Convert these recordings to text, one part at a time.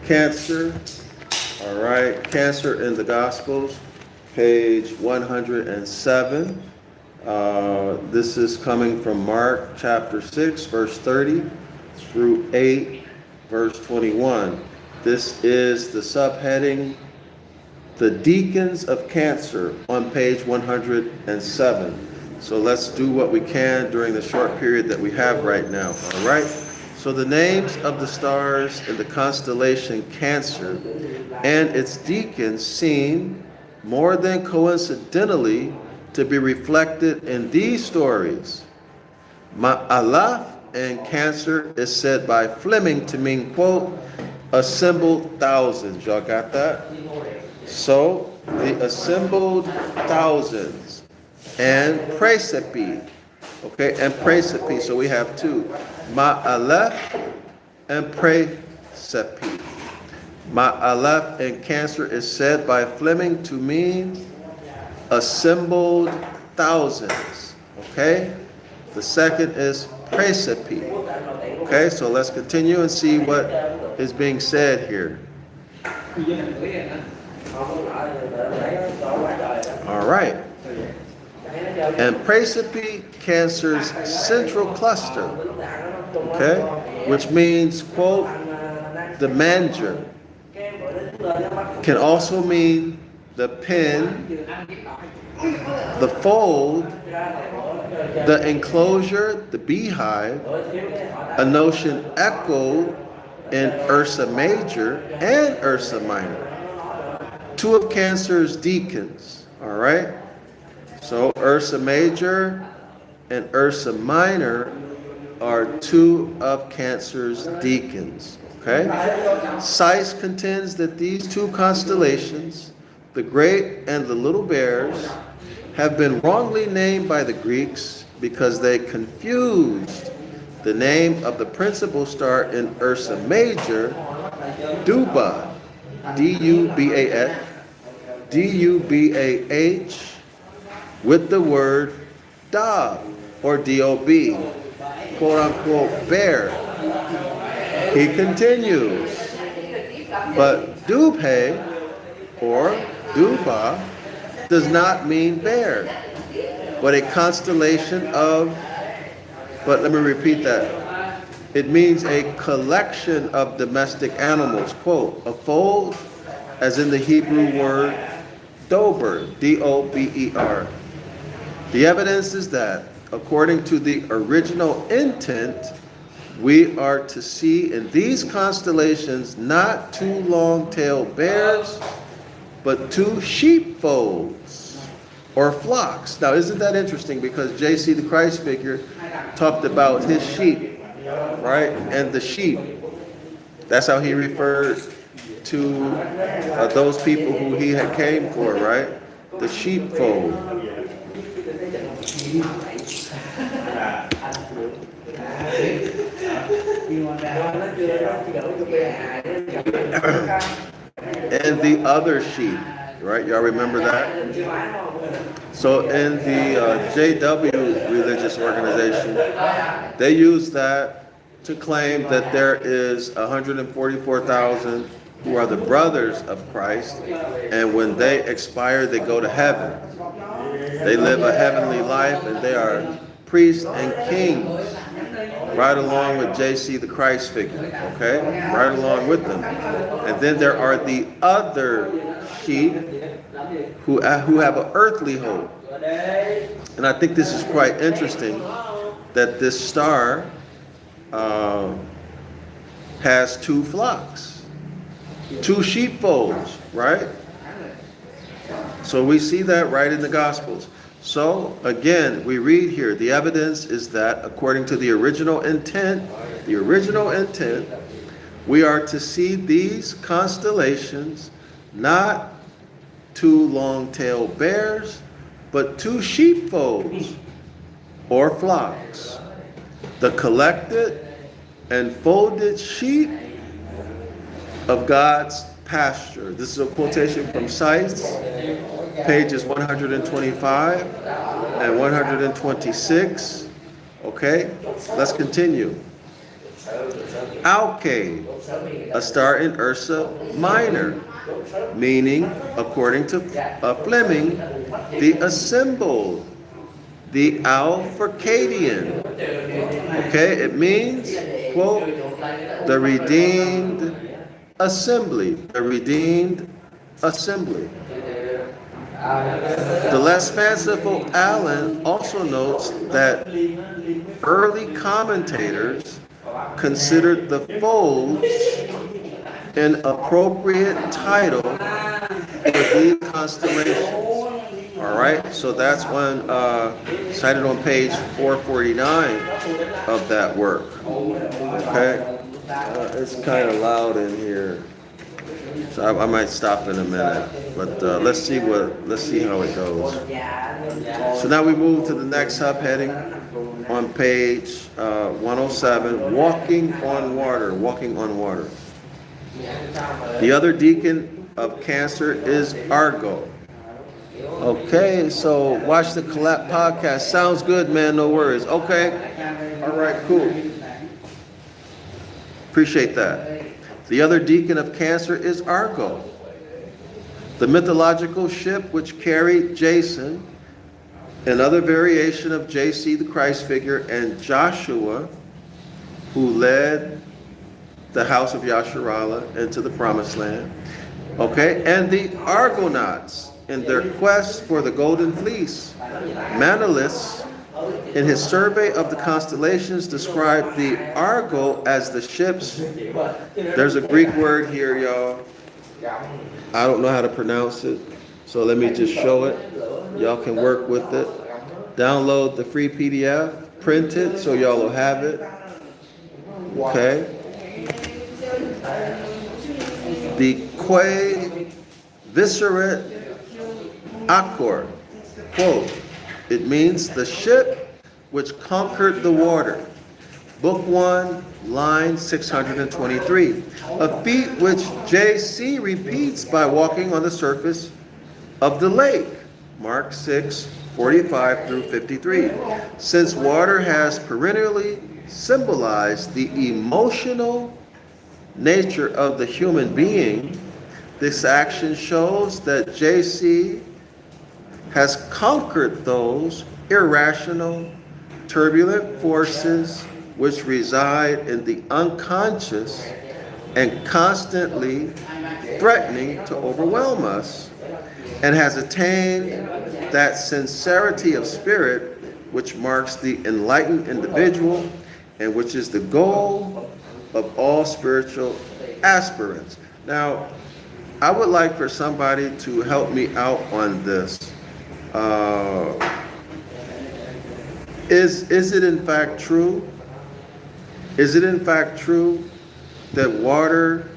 Cancer. All right, Cancer in the Gospels, page 107. This is coming from Mark chapter 6, verse 30 through 8, verse 21. This is the subheading, The Deacons of Cancer, on page 107. So let's do what we can during the short period that we have right now, all right? So the names of the stars in the constellation Cancer and its deacons seem, more than coincidentally, to be reflected in these stories. Ma'alaf in Cancer is said by Fleming to mean, quote, assembled thousands. Y'all got that? So the assembled thousands and Praesepi. Okay, and Praesepi. So we have two. Ma'alef and Praesepi. Ma'alef in Cancer is said by Fleming to mean assembled thousands. Okay? The second is Praesepi. Okay, so let's continue and see what is being said here. All right. And Praesepi, Cancer's central cluster, okay, which means, quote, the manger, can also mean the pen, the fold, the enclosure, the beehive, a notion echoed in Ursa Major and Ursa Minor. Two of Cancer's deacons, all right? So Ursa Major and Ursa Minor are two of Cancer's deacons, okay? Seiss contends that these two constellations, the Great and the Little Bears, have been wrongly named by the Greeks because they confused the name of the principal star in Ursa Major, Duba, D-U-B-A-H, D-U-B-A-H, with the word Dob, or D-O-B, quote-unquote bear. He continues, but Dubhe, or Duba, does not mean bear, but a constellation of, but let me repeat that. It means a collection of domestic animals, quote, a fold, as in the Hebrew word dober, D-O-B-E-R. The evidence is that, according to the original intent, we are to see in these constellations not two long-tailed bears, but two sheepfolds or flocks. Now, isn't that interesting? Because J.C. the Christ figure talked about his sheep, right? And the sheep. That's how he referred to those people who he had came for, right? The sheepfold. And the other sheep, right? Y'all remember that? So in the JW religious organization, they use that to claim that there is 144,000 who are the brothers of Christ, and when they expire, they go to heaven. They live a heavenly life, and they are priests and kings, right along with J.C. the Christ figure, okay? Right along with them. And then there are the other sheep who have an earthly hope. And I think this is quite interesting that this star has two flocks, two sheepfolds, right? So we see that right in the Gospels. So again, we read here, the evidence is that according to the original intent, we are to see these constellations not two long-tailed bears, but two sheepfolds or flocks, the collected and folded sheep of God's pasture. This is a quotation from Seiss, pages 125 and 126. Okay, let's continue. Alkaid, a star in Ursa Minor, meaning, according to Fleming, the assembled, the Alfurcadian. Okay, it means, quote, the redeemed assembly, the redeemed assembly. The less fanciful Allen also notes that early commentators considered the folds an appropriate title for these constellations. All right, so that's one cited on page 449 of that work. Okay, it's kind of loud in here, so I might stop in a minute. But let's see how it goes. So now we move to the next subheading on page 107, walking on water. Walking on water. The other deacon of Cancer is Argo. Okay, so watch the Collab podcast. Sounds good, man. No worries. Okay. All right, cool. Appreciate that. The other deacon of Cancer is Argo, the mythological ship which carried Jason, another variation of JC, the Christ figure, and Joshua, who led the House of Yasharala into the Promised Land. Okay, and the Argonauts in their quest for the Golden Fleece. Manilius, in his survey of the constellations, described the Argo as the ships. There's a Greek word here, y'all. I don't know how to pronounce it, so let me just show it. Y'all can work with it. Download the free PDF, print it, so y'all will have it. Okay. The que visceret Akkor, quote, it means the ship which conquered the water. Book 1, line 623. A feat which J.C. repeats by walking on the surface of the lake. Mark 6, 45 through 53. Since water has perennially symbolized the emotional nature of the human being, this action shows that J.C. has conquered those irrational, turbulent forces which reside in the unconscious and constantly threatening to overwhelm us, and has attained that sincerity of spirit which marks the enlightened individual and which is the goal of all spiritual aspirants. Now, I would like for somebody to help me out on this. Is it in fact true? Is it in fact true that water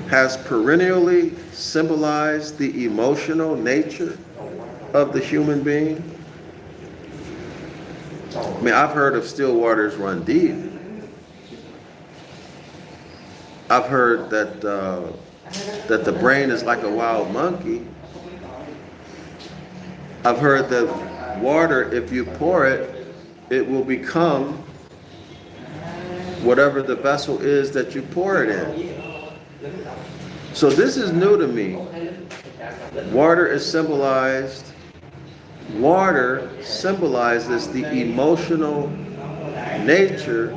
has perennially symbolized the emotional nature of the human being? I mean, I've heard of still waters run deep. I've heard that that the brain is like a wild monkey. I've heard that water, if you pour it, it will become whatever the vessel is that you pour it in. So this is new to me. Water symbolizes the emotional nature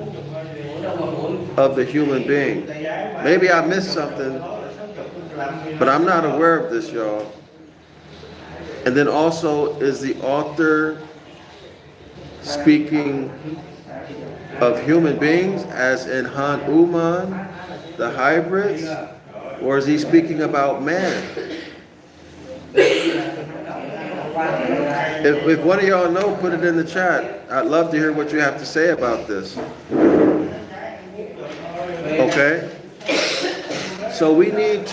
of the human being. Maybe I missed something, but I'm not aware of this, y'all. And then also, is the author speaking of human beings as in Han Uman, the hybrids, or is he speaking about man? If one of y'all know, put it in the chat. I'd love to hear what you have to say about this. Okay? So we need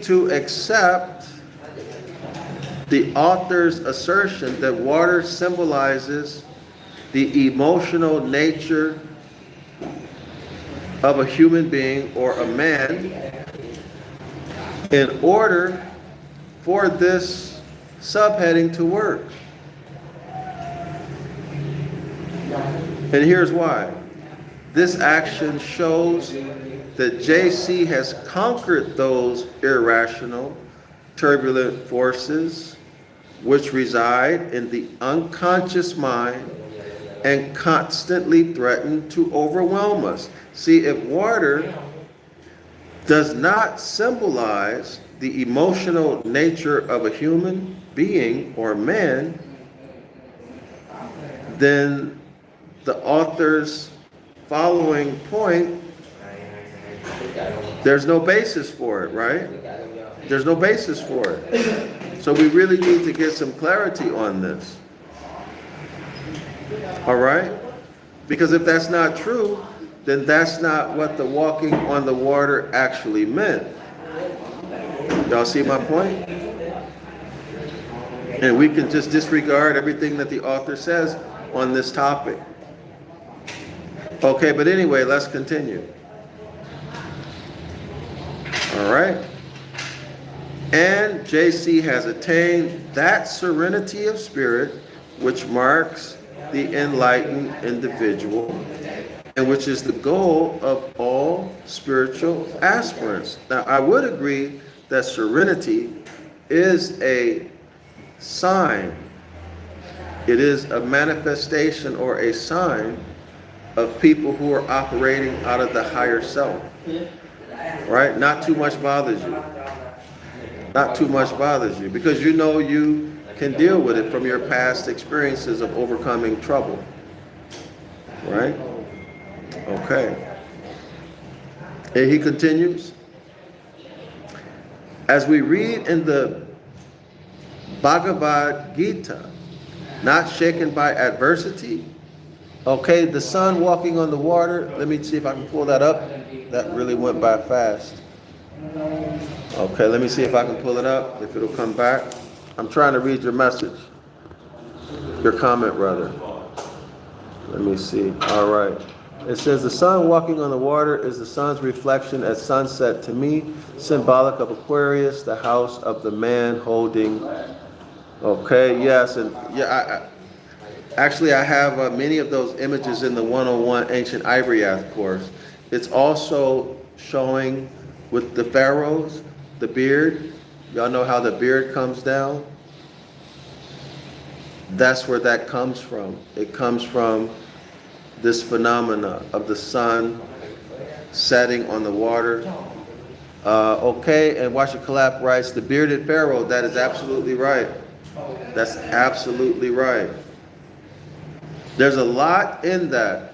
to accept the author's assertion that water symbolizes the emotional nature of a human being or a man in order for this subheading to work. And here's why. This action shows that JC has conquered those irrational, turbulent forces which reside in the unconscious mind and constantly threaten to overwhelm us. See, if water does not symbolize the emotional nature of a human being or man, then the author's following point, there's no basis for it, right? There's no basis for it. So we really need to get some clarity on this. All right? Because if that's not true, then that's not what the walking on the water actually meant. Y'all see my point? And we can just disregard everything that the author says on this topic. Okay, but anyway, let's continue. All right. And JC has attained that serenity of spirit which marks the enlightened individual and which is the goal of all spiritual aspirants. Now, I would agree that serenity is a sign. It is a manifestation or a sign of people who are operating out of the higher self. Right? Not too much bothers you. Not too much bothers you because you know you can deal with it from your past experiences of overcoming trouble. Right? Okay. And he continues. As we read in the Bhagavad Gita, not shaken by adversity. Okay, the sun walking on the water. Let me see if I can pull that up. That really went by fast. Okay, let me see if I can pull it up, if it'll come back. I'm trying to read your message. Your comment, rather. Let me see. All right. It says, the sun walking on the water is the sun's reflection at sunset to me, symbolic of Aquarius, the house of the man holding. Okay, yes, and yeah, actually I have many of those images in the 101 Ancient Ibaryath course. It's also showing with the pharaohs, the beard. Y'all know how the beard comes down? That's where that comes from. It comes from this phenomena of the sun setting on the water. Okay, and Washakalap writes, the bearded pharaoh, that is absolutely right. That's absolutely right. There's a lot in that.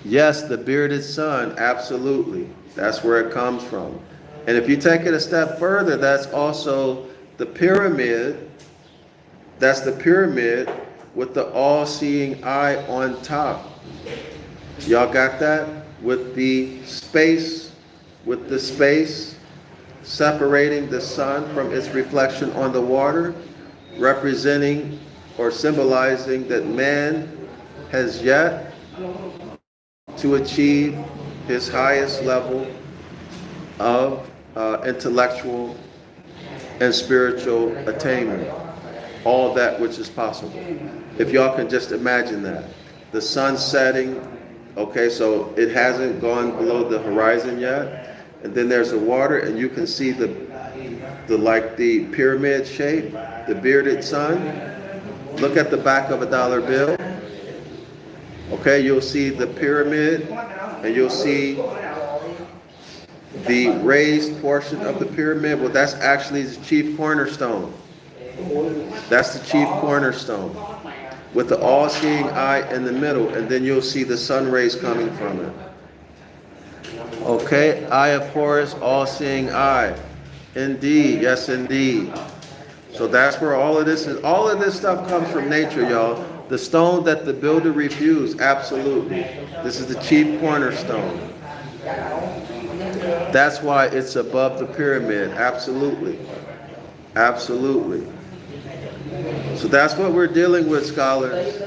Yes, the bearded sun, absolutely. That's where it comes from. And if you take it a step further, that's also the pyramid. That's the pyramid with the all-seeing eye on top. Y'all got that? With the space separating the sun from its reflection on the water, representing or symbolizing that man has yet to achieve his highest level of intellectual and spiritual attainment. All that which is possible. If y'all can just imagine that. The sun setting, okay, so it hasn't gone below the horizon yet. And then there's the water, and you can see the pyramid shape, the bearded sun. Look at the back of a dollar bill. Okay, you'll see the pyramid, and you'll see the raised portion of the pyramid. Well, that's actually the chief cornerstone. That's the chief cornerstone with the all-seeing eye in the middle, and then you'll see the sun rays coming from it. Okay, eye of Horus, all-seeing eye. Indeed, yes indeed. So that's where all of this is. All of this stuff comes from nature, y'all. The stone that the builder refused, absolutely. This is the chief cornerstone. That's why it's above the pyramid, absolutely. Absolutely. So that's what we're dealing with, scholars.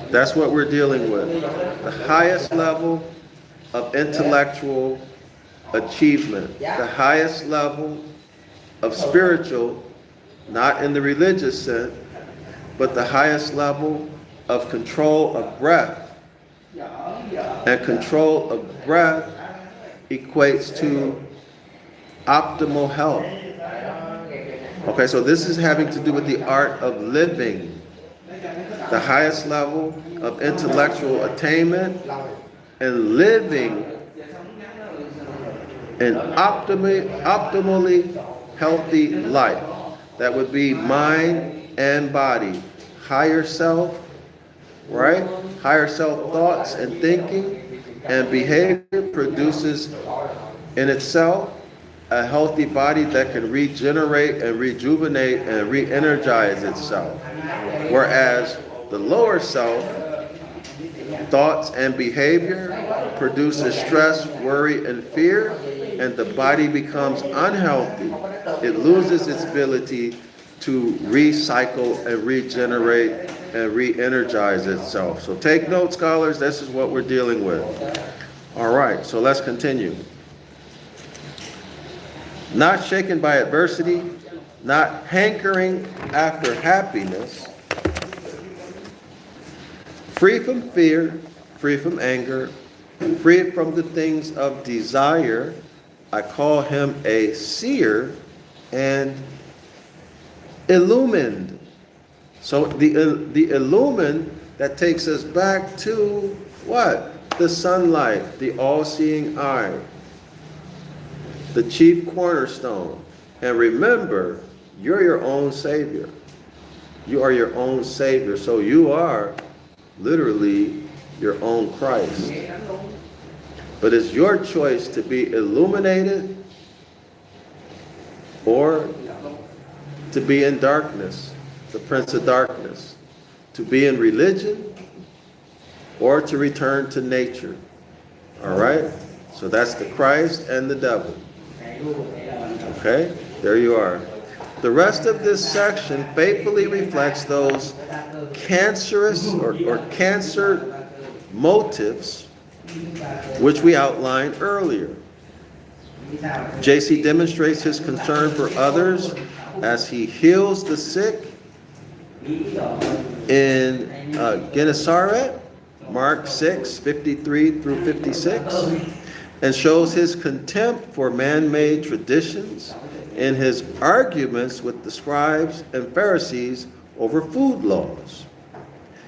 That's what we're dealing with. The highest level of intellectual achievement. The highest level of spiritual, not in the religious sense, but the highest level of control of breath. and control of breath equates to optimal health. Okay, so this is having to do with the art of living, the highest level of intellectual attainment, and living an optimally healthy life. That would be mind and body. Higher self, right? Higher self thoughts and thinking and behavior produces in itself a healthy body that can regenerate and rejuvenate and re-energize itself. Whereas the lower self, thoughts and behavior, produces stress, worry, and fear, and the body becomes unhealthy. It loses its ability to recycle and regenerate and re-energize itself. So take note, scholars, this is what we're dealing with. All right, so let's continue. Not shaken by adversity, not hankering after happiness, free from fear, free from anger, free from the things of desire. I call him a seer and illumined. So the illumined, that takes us back to what? The sunlight, the all-seeing eye, the chief cornerstone. And remember, you're your own savior. You are your own savior. So you are literally your own Christ. But it's your choice to be illuminated or to be in darkness, the prince of darkness, to be in religion or to return to nature. All right? So that's the Christ and the devil. Okay? There you are. The rest of this section faithfully reflects those cancerous or cancer motives which we outlined earlier. JC demonstrates his concern for others as he heals the sick in Gennesaret, Mark 6, 53 through 56, and shows his contempt for man-made traditions in his arguments with the scribes and Pharisees over food laws.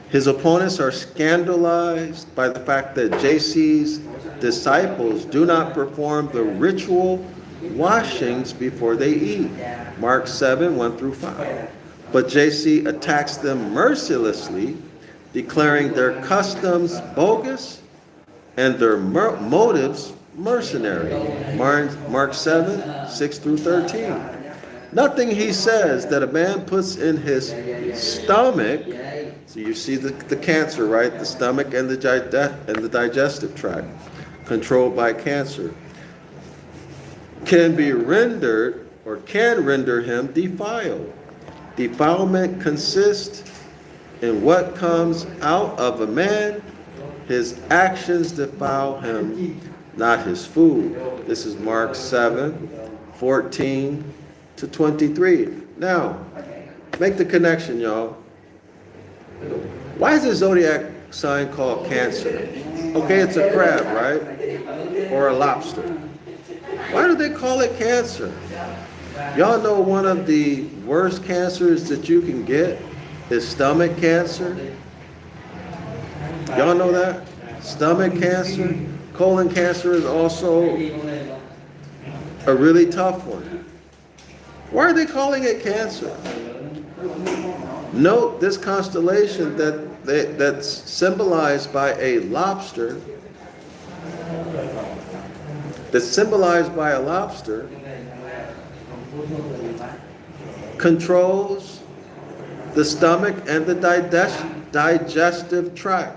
His opponents are scandalized by the fact that JC's disciples do not perform the ritual washings before they eat. Mark 7, 1 through 5. But JC attacks them mercilessly, declaring their customs bogus and their motives mercenary. Mark 7, 6 through 13. Nothing he says that a man puts in his stomach, so you see the cancer, right? The stomach and the digestive tract, controlled by cancer, can be rendered or can render him defiled. Defilement consists in what comes out of a man. His actions defile him, not his food. This is Mark 7, 14 to 23. Now, make the connection, y'all. Why is the zodiac sign called Cancer? Okay, it's a crab, right? Or a lobster. Why do they call it Cancer? Y'all know one of the worst cancers that you can get is stomach cancer. Y'all know that? Stomach cancer. Colon cancer is also a really tough one. Why are they calling it Cancer? Note this constellation that's symbolized by a lobster. That's symbolized by a lobster. Controls the stomach and the digestive tract.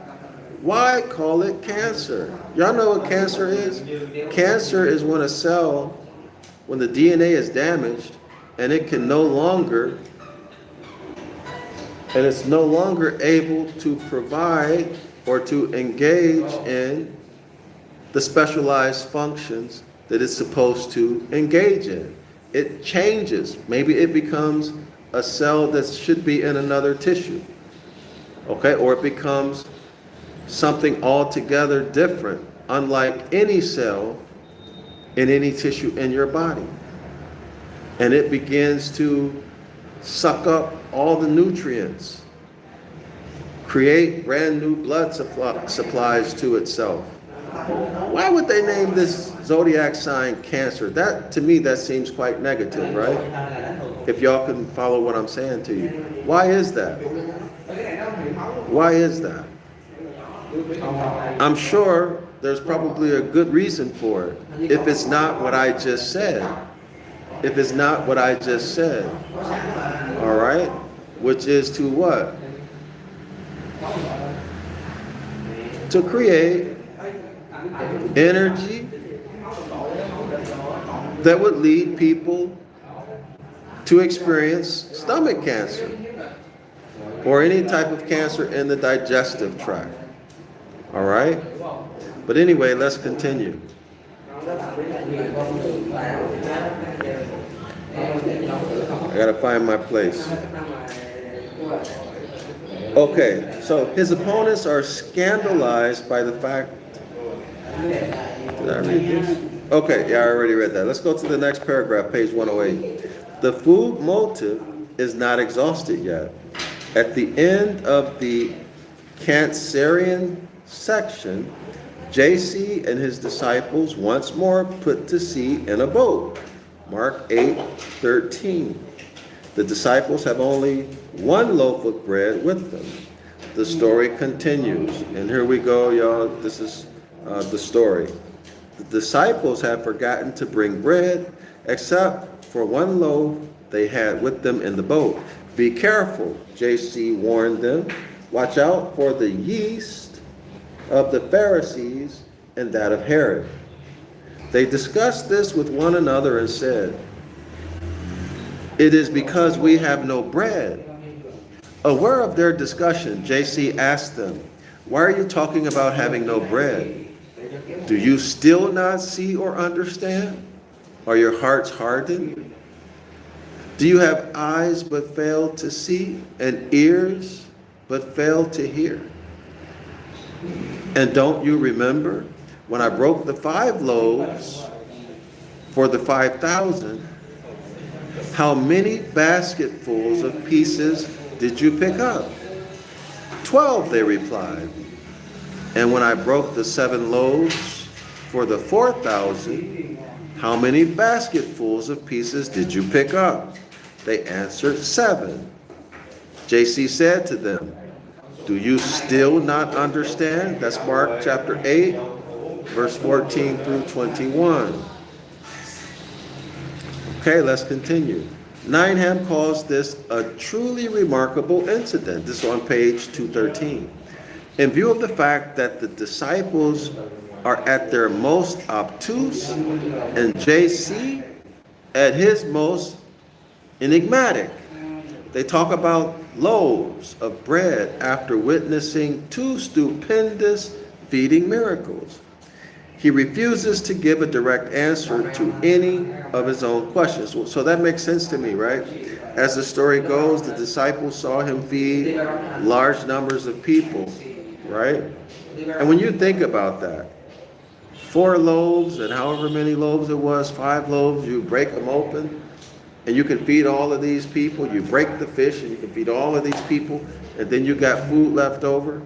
Why call it cancer? Y'all know what cancer is? Cancer is when a cell, when the DNA is damaged and it can no longer, and it's no longer able to provide or to engage in the specialized functions that it's supposed to engage in. It changes. Maybe it becomes a cell that should be in another tissue. Okay? Or it becomes something altogether different, unlike any cell in any tissue in your body. And it begins to suck up all the nutrients, create brand new blood supplies to itself. Why would they name this zodiac sign Cancer? That, to me, that seems quite negative, right? If y'all can follow what I'm saying to you. Why is that? Why is that? I'm sure there's probably a good reason for it. If it's not what I just said. If it's not what I just said. All right? Which is to what? To create energy that would lead people to experience stomach cancer or any type of cancer in the digestive tract. All right? But anyway, let's continue. I gotta find my place. Okay, so his opponents are scandalized by the fact. Did I read this? Okay, yeah, I already read that. Let's go to the next paragraph, page 108. The food motive is not exhausted yet. At the end of the Cancerian section, JC and his disciples once more put to sea in a boat. Mark 8:13. The disciples have only one loaf of bread with them. The story continues. And here we go, y'all. This is the story. The disciples had forgotten to bring bread, except for one loaf they had with them in the boat. Be careful, JC warned them. Watch out for the yeast of the Pharisees and that of Herod. They discussed this with one another and said, "It is because we have no bread." Aware of their discussion, JC asked them, "Why are you talking about having no bread? Do you still not see or understand? Are your hearts hardened? Do you have eyes but fail to see, and ears but fail to hear? And don't you remember when I broke the 5 loaves for the 5,000, how many basketfuls of pieces did you pick up?" 12, they replied. "And when I broke the 7 loaves for the 4,000, how many basketfuls of pieces did you pick up?" They answered, 7. JC said to them, "Do you still not understand?" That's Mark chapter 8, verse 14 through 21. Okay, let's continue. Nineham calls this a truly remarkable incident. This is on page 213. In view of the fact that the disciples are at their most obtuse and JC at his most enigmatic. They talk about loaves of bread after witnessing 2 stupendous feeding miracles. He refuses to give a direct answer to any of his own questions. So that makes sense to me, right? As the story goes, the disciples saw him feed large numbers of people, right? And when you think about that, 4 loaves and however many loaves it was, 5 loaves, you break them open and you can feed all of these people. You break the fish and you can feed all of these people, and then you got food left over.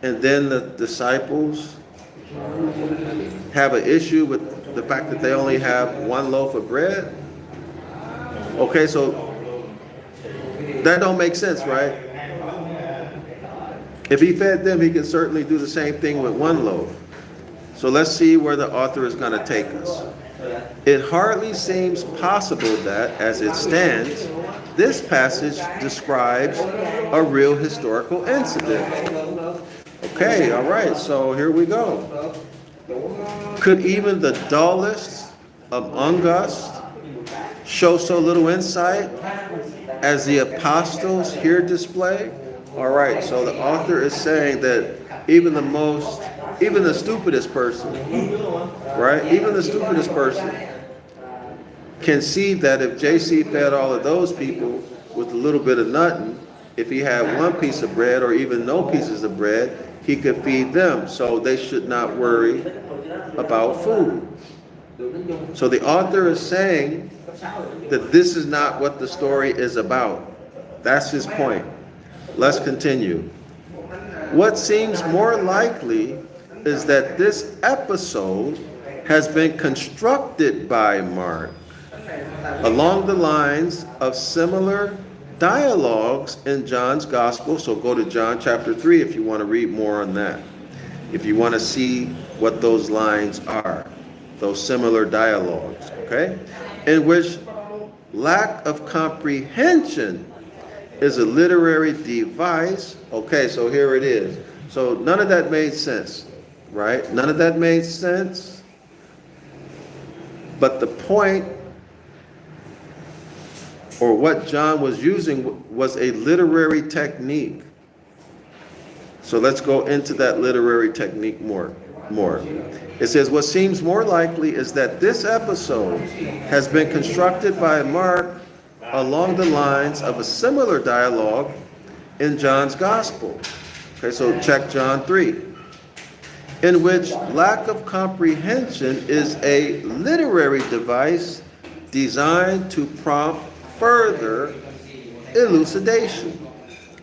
And then the disciples have an issue with the fact that they only have 1 loaf of bread. Okay, so that don't make sense, right? If he fed them, he can certainly do the same thing with 1 loaf. So let's see where the author is going to take us. It hardly seems possible that, as it stands, this passage describes a real historical incident. Okay, all right, so here we go. Could even the dullest among us show so little insight as the apostles here display? All right, so the author is saying that even the stupidest person, right? Even the stupidest person can see that if JC fed all of those people with a little bit of nothing, if he had 1 piece of bread or even no pieces of bread, he could feed them, so they should not worry about food. So the author is saying that this is not what the story is about. That's his point. Let's continue. What seems more likely is that this episode has been constructed by Mark along the lines of similar dialogues in John's Gospel. So go to John chapter 3 if you want to read more on that. If you want to see what those lines are, those similar dialogues, okay? In which lack of comprehension is a literary device. Okay, so here it is. So none of that made sense, right? None of that made sense. But the point, or what John was using, was a literary technique. So let's go into that literary technique more. It says, what seems more likely is that this episode has been constructed by Mark along the lines of a similar dialogue in John's Gospel. Okay, so check John 3, in which lack of comprehension is a literary device designed to prompt further elucidation.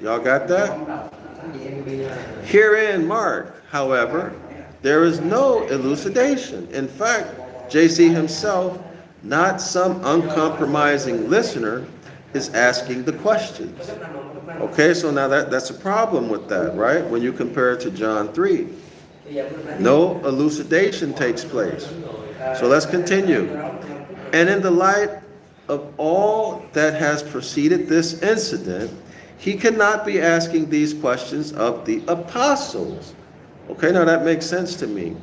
Y'all got that? Herein, Mark, however, there is no elucidation. In fact, JC himself, not some uncompromising listener, is asking the questions. Okay, so now that's a problem with that, right? When you compare it to John 3. No elucidation takes place. So let's continue. And in the light of all that has preceded this incident, he cannot be asking these questions of the apostles. Okay, now that makes sense to me.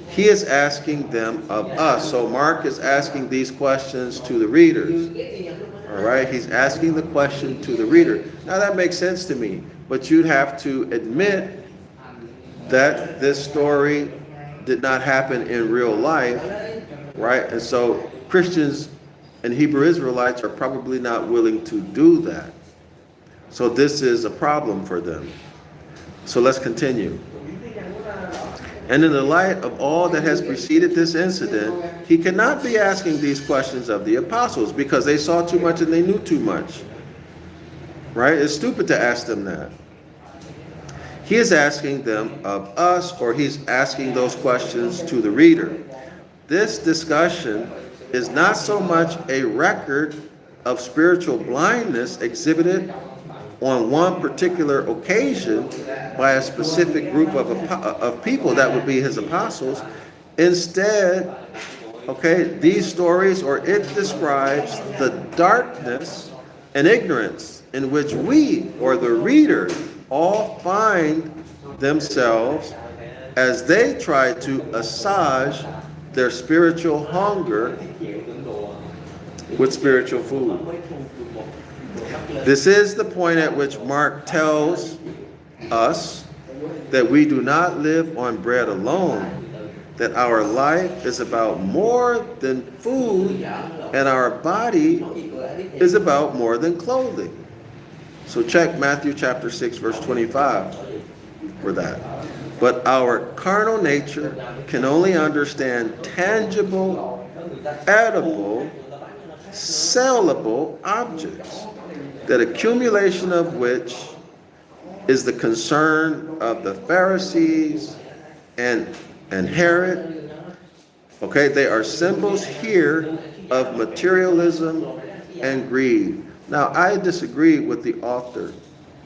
He is asking them of us. So Mark is asking these questions to the readers. All right, he's asking the question to the reader. Now that makes sense to me, but you'd have to admit that this story did not happen in real life, right? And so Christians and Hebrew Israelites are probably not willing to do that. So this is a problem for them. So let's continue. And in the light of all that has preceded this incident, he cannot be asking these questions of the apostles because they saw too much and they knew too much. Right? It's stupid to ask them that. He is asking them of us, or he's asking those questions to the reader. This discussion is not so much a record of spiritual blindness exhibited on one particular occasion by a specific group of people, that would be his apostles. Instead, okay, these stories, or it describes the darkness and ignorance in which we, or the reader, all find themselves as they try to assuage their spiritual hunger with spiritual food. This is the point at which Mark tells us that we do not live on bread alone, that our life is about more than food, and our body is about more than clothing. So check Matthew chapter 6, verse 25 for that. But our carnal nature can only understand tangible, edible, sellable objects, that accumulation of which is the concern of the Pharisees and Herod. Okay, they are symbols here of materialism and greed. Now, I disagree with the author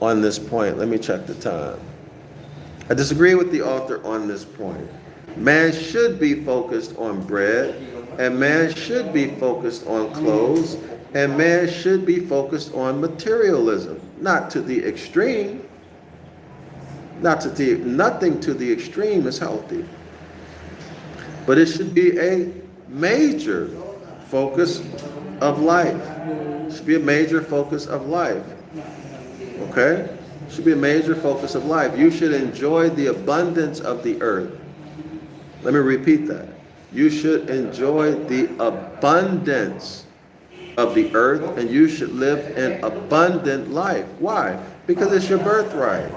on this point. Let me check the time. I disagree with the author on this point. Man should be focused on bread, and man should be focused on clothes, and man should be focused on materialism, not to the extreme. Nothing to the extreme is healthy. But it should be a major focus of life. It should be a major focus of life. Okay? It should be a major focus of life. You should enjoy the abundance of the earth. Let me repeat that. You should enjoy the abundance of the earth, and you should live an abundant life. Why? Because it's your birthright.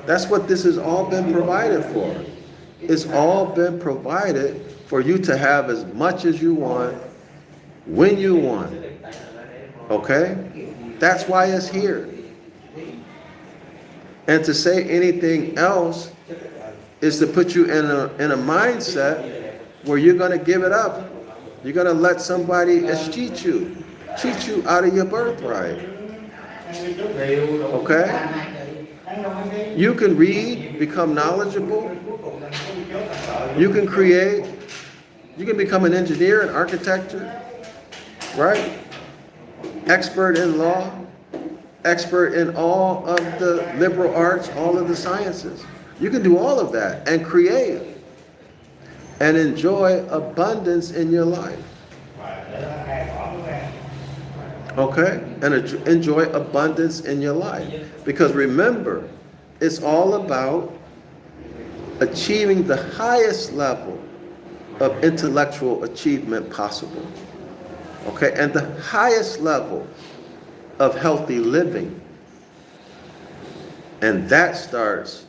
That's what this has all been provided for. It's all been provided for you to have as much as you want, when you want. Okay? That's why it's here. And to say anything else is to put you in a mindset where you're going to give it up. You're going to let somebody cheat you out of your birthright. Okay? You can read, become knowledgeable. You can create. You can become an engineer, an architecture, right? Expert in law, expert in all of the liberal arts, all of the sciences. You can do all of that and create and enjoy abundance in your life. Okay? And enjoy abundance in your life. Because remember, it's all about achieving the highest level of intellectual achievement possible. Okay? And the highest level of healthy living. And that starts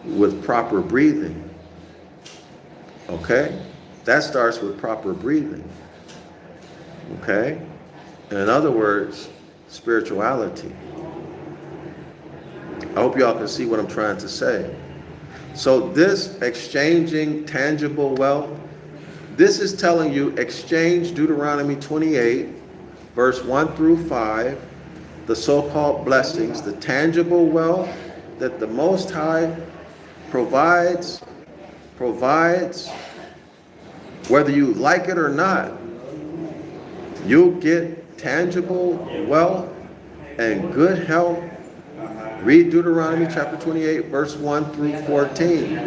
with proper breathing. Okay? That starts with proper breathing. Okay? In other words, spirituality. I hope y'all can see what I'm trying to say. So this exchanging tangible wealth, this is telling you exchange Deuteronomy 28, verse 1 through 5, the so-called blessings, the tangible wealth that the Most High provides, whether you like it or not. You'll get tangible wealth and good health. Read Deuteronomy chapter 28, verse 1 through 14.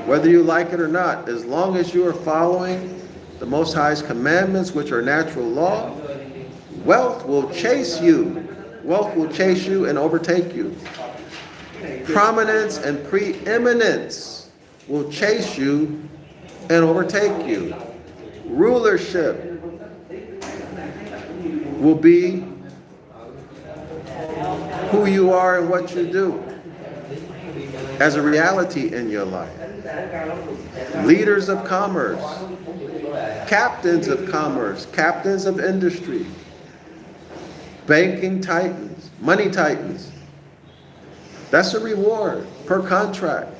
Whether you like it or not, as long as you are following the Most High's commandments, which are natural law, wealth will chase you. Wealth will chase you and overtake you. Prominence and preeminence will chase you and overtake you. Rulership will be who you are and what you do as a reality in your life. Leaders of commerce, captains of commerce, captains of industry, banking titans, money titans. That's a reward per contract.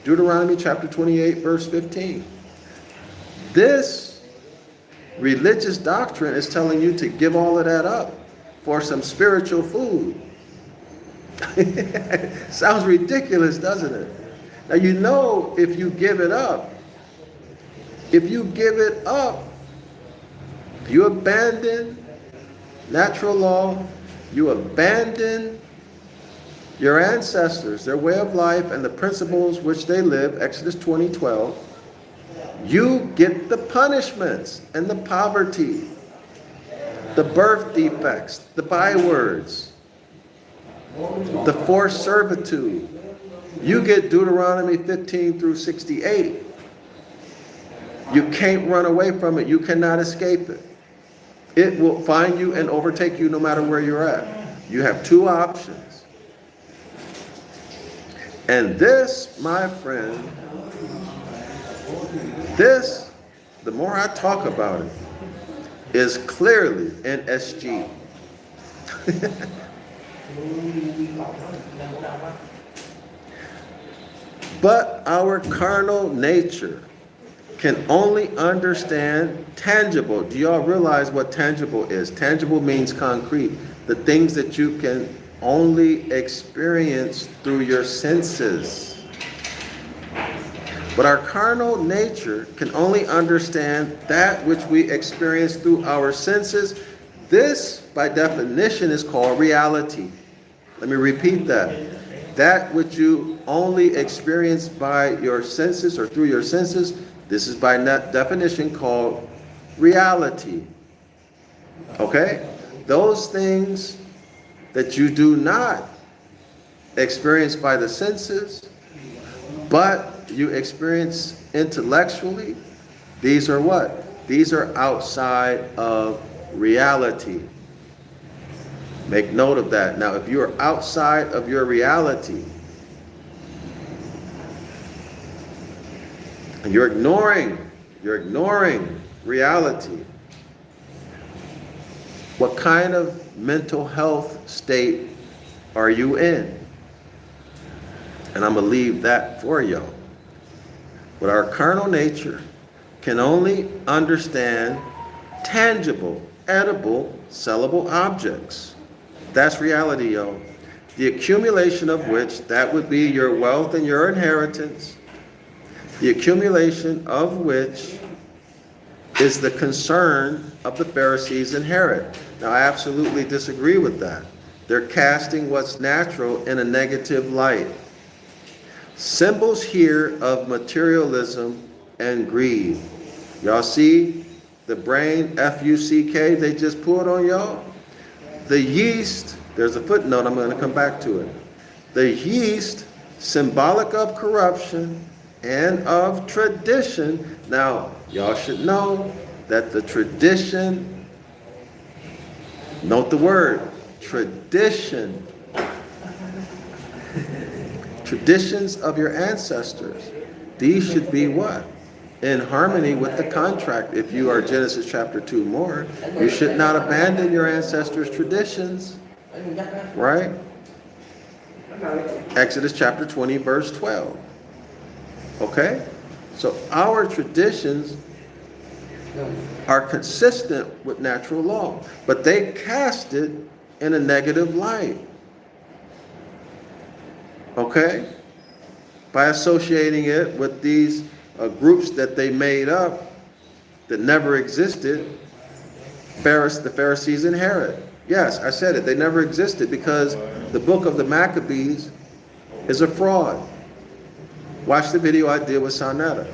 Deuteronomy chapter 28, verse 15. This religious doctrine is telling you to give all of that up for some spiritual food. Sounds ridiculous, doesn't it? Now you know if you give it up, if you abandon natural law, you abandon your ancestors, their way of life, and the principles which they live, Exodus 20:12, you get the punishments and the poverty, the birth defects, the bywords, the forced servitude. You get Deuteronomy 15 through 68. You can't run away from it. You cannot escape it. It will find you and overtake you no matter where you're at. You have two options. And this, my friend, this, the more I talk about it, is clearly in SG. But our carnal nature can only understand tangible. Do y'all realize what tangible is? Tangible means concrete. The things that you can only experience through your senses. But our carnal nature can only understand that which we experience through our senses. This, by definition, is called reality. Let me repeat that. That which you only experience by your senses or through your senses, this is by definition called reality. Okay? Those things that you do not experience by the senses, but you experience intellectually, these are what? These are outside of reality. Make note of that. Now, if you are outside of your reality, And you're ignoring reality. What kind of mental health state are you in? And I'm going to leave that for y'all. But our carnal nature can only understand tangible, edible, sellable objects. That's reality, yo. The accumulation of which, that would be your wealth and your inheritance, the accumulation of which is the concern of the Pharisees and Herod. Now, I absolutely disagree with that. They're casting what's natural in a negative light. Symbols here of materialism and greed. Y'all see the brain, F-U-C-K, they just pulled on y'all? The yeast, there's a footnote, I'm going to come back to it. The yeast, symbolic of corruption and of tradition. Now, y'all should know that the tradition, note the word, tradition. Traditions of your ancestors. These should be what? In harmony with the contract. If you are Genesis chapter 2 more, you should not abandon your ancestors' traditions. Right? Exodus chapter 20, verse 12. Okay? So our traditions are consistent with natural law, but they cast it in a negative light. Okay? By associating it with these groups that they made up that never existed, the Pharisees and Herod. Yes, I said it. They never existed because the book of the Maccabees is a fraud. Watch the video I did with Sonetta.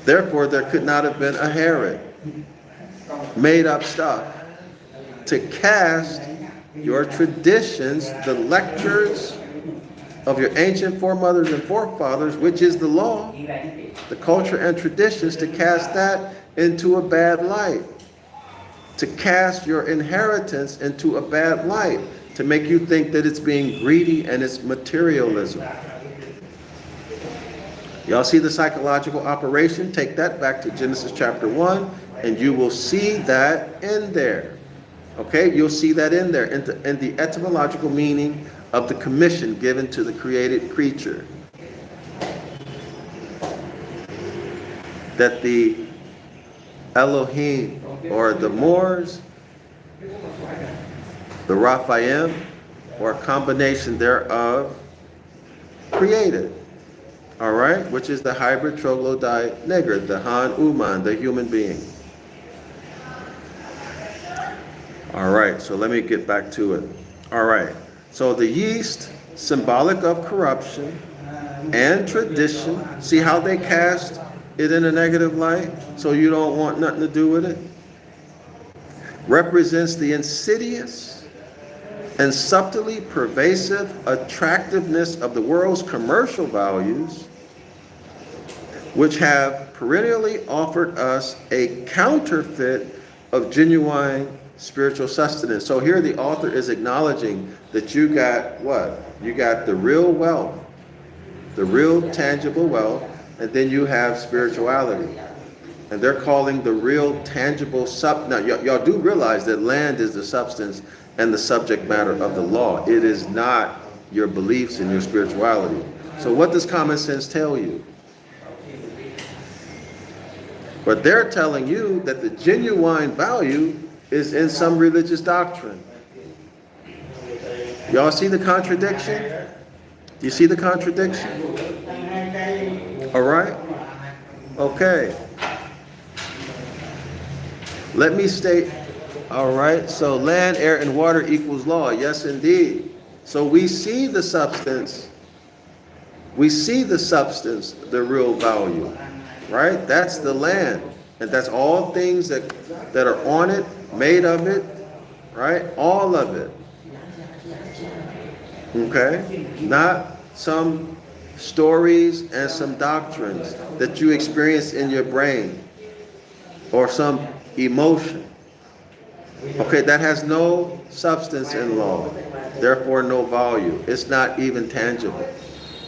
Therefore, there could not have been a Herod. Made up stuff to cast your traditions, the lectures of your ancient foremothers and forefathers, which is the law, the culture and traditions, to cast that into a bad light, to cast your inheritance into a bad light, to make you think that it's being greedy and it's materialism. Y'all see the psychological operation? Take that back to Genesis chapter 1, and you will see that in there. Okay, you'll see that in there, in the etymological meaning of the commission given to the created creature. That the Elohim, or the Moors, the Raphaim, or a combination thereof, created. All right, which is the hybrid troglodyte nigger, the Han Uman, the human being. All right, so let me get back to it. All right, so the yeast, symbolic of corruption and tradition. See how they cast it in a negative light? So you don't want nothing to do with it? Represents the insidious and subtly pervasive attractiveness of the world's commercial values, which have perennially offered us a counterfeit of genuine spiritual sustenance. So here the author is acknowledging that you got what? You got the real wealth, the real tangible wealth, and then you have spirituality. And they're calling the real tangible now y'all do realize that land is the substance and the subject matter of the law. It is not your beliefs and your spirituality. So what does common sense tell you? But they're telling you that the genuine value is in some religious doctrine. Y'all see the contradiction? Do you see the contradiction? All right? Okay. Let me state, all right, so land, air, and water equals law. Yes, indeed. So we see the substance. We see the substance, the real value, right? That's the land. And that's all things that are on it, made of it, right? All of it. Okay? Not some stories and some doctrines that you experience in your brain or some emotion. Okay, that has no substance in law, therefore no value. It's not even tangible.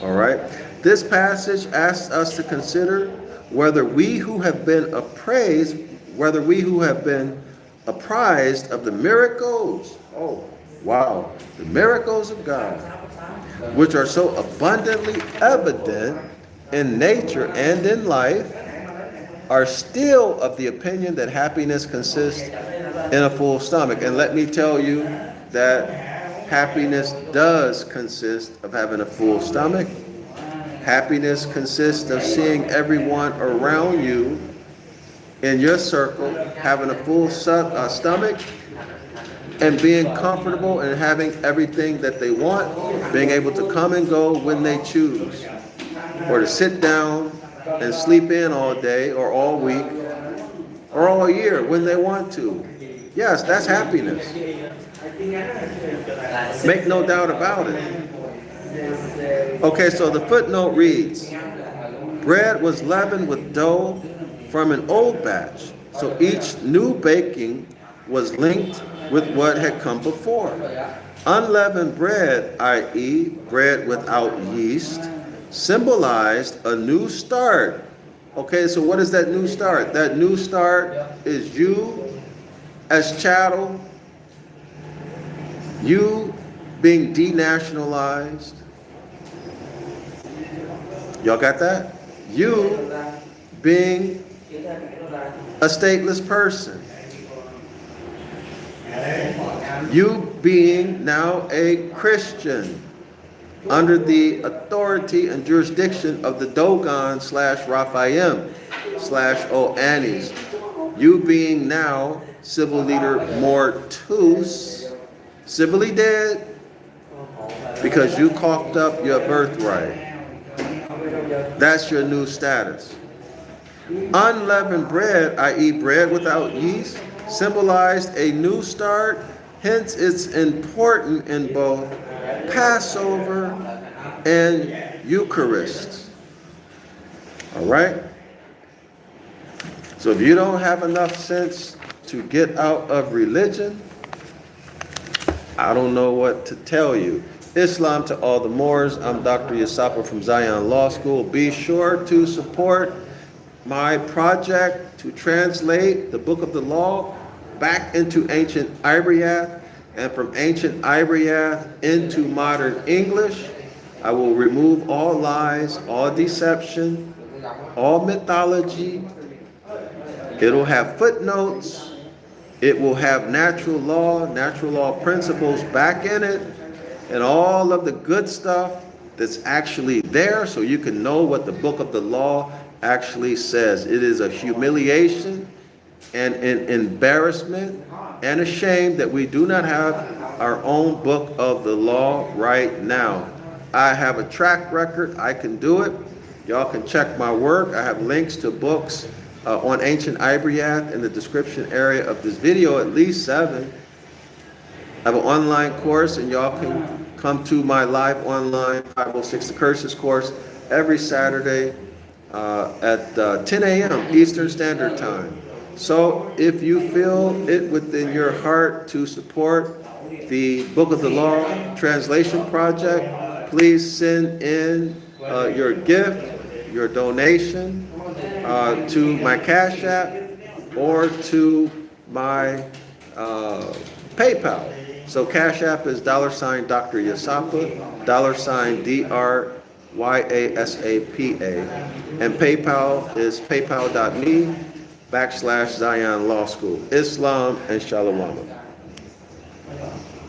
All right? This passage asks us to consider whether we who have been apprised of the miracles, oh wow, the miracles of God, which are so abundantly evident in nature and in life, are still of the opinion that happiness consists in a full stomach. And let me tell you that happiness does consist of having a full stomach. Happiness consists of seeing everyone around you in your circle having a full stomach and being comfortable and having everything that they want, being able to come and go when they choose, or to sit down and sleep in all day or all week or all year when they want to. Yes, that's happiness. Make no doubt about it. Okay, so the footnote reads, bread was leavened with dough from an old batch, so each new baking was linked with what had come before. Unleavened bread, i.e. bread without yeast, symbolized a new start. Okay, so what is that new start? That new start is you as chattel, you being denationalized. Y'all got that? You being a stateless person. You being now a Christian under the authority and jurisdiction of the Dogon / Raphaim / Oannes. You being now civil leader Mortus, civilly dead because you coughed up your birthright. That's your new status. Unleavened bread, i.e. bread without yeast, symbolized a new start. Hence, it's important in both Passover and Eucharist. All right? So if you don't have enough sense to get out of religion, I don't know what to tell you. Islam to all the Moors. I'm DrYasapa from Zion Law School. Be sure to support my project to translate the Book of the Law back into Ancient Ibaryath, and from Ancient Ibaryath into modern English. I will remove all lies, all deception, all mythology. It'll have footnotes. It will have natural law principles back in it, and all of the good stuff that's actually there so you can know what the Book of the Law actually says. It is a humiliation and an embarrassment and a shame that we do not have our own Book of the Law right now. I have a track record. I can do it. Y'all can check my work. I have links to books on Ancient Ibaryath in the description area of this video, at least 7. I have an online course, and y'all can come to my live online 506 The Curses course every Saturday at 10 a.m. Eastern Standard Time. So if you feel it within your heart to support the Book of the Law translation project, please send in your gift, your donation to my Cash App or to my PayPal. So Cash App is $DrYasapa, $DrYasapa, and PayPal is paypal.me/Zion Law School. Islam and Shalom.